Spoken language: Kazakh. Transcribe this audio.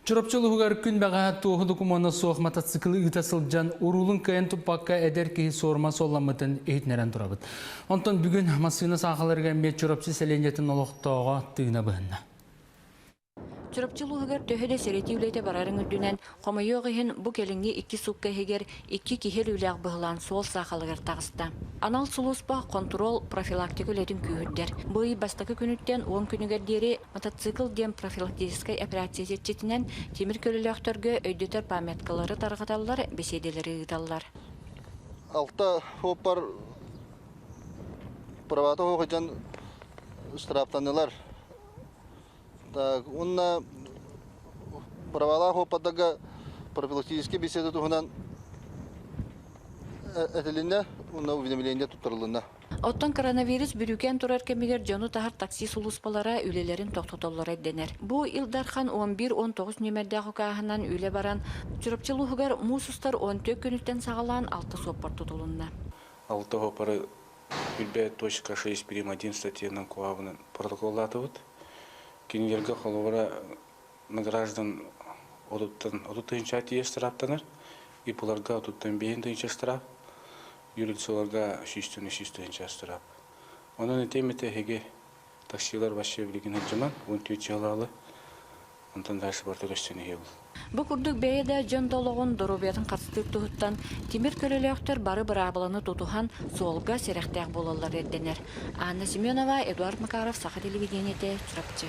Чурапчылыгар күн бәға тоғыды куманы соқ мотоциклы ұтасылжан урулын кайын тұппаққа әдер кейі сорма солламытын ейтнерен тұрабыд. Онтан бүгін масыны сақаларға мет чурапчы сәленетін олықтауға тыгына бұғынна. Чурапчылыгар төһөдө серети үлете барарын үдүнен қомайоғыхын бұ келіңге 2 сукка хегер 2 кихел үләқ бұғылан сол сақалығыр тағыста. Анал сулуспа контрол профилактика үлетін күйірдер. Бұй бастақы күніттен 10 күнігер дері мотоцикл дем профилактическай операция жетчетінен темір көліліқтөргі өйдетер паметкалары тарғаталар, беседелері ұйталар. Алта хоппар правата хоғыжан штрафтанылар. Так, онна правала хоппадага профилактический беседа туғынан әтіліне, онна уведомление тұттырылына. Оттан коронавирус бүрүкен турар кемигер жону тахар такси сулуспалара үлелерин тоқтотоллар эдденер. Бу Илдархан 11-19 нөмердәғы кағынан үле баран, чурапчылығығар мусустар 14 күніттен сағалан 6 соппар тұтылынна. 6 хоппары үлбе.6 прим. 1 статьяның куавының протоколатывыд. Кингерге холовара на граждан одуттынча тие штрафтанар, и буларга одуттан бейіндінші штраф, юридсоларга 600 штраф. Onun темете хеге таксилар ваше влигин хаджаман, он түйчалалы, онтан дәрші барты көстені хебіл. Бұ күрдік бәйеді жан долығын дұрубиятын қатыстық тұғыттан темір көлелектер бары бірабыланы тұтуған солға серектәк болалар едденер. Анна Семенова, Эдуард Макаров, Саха телевидениеде, Чурапчы.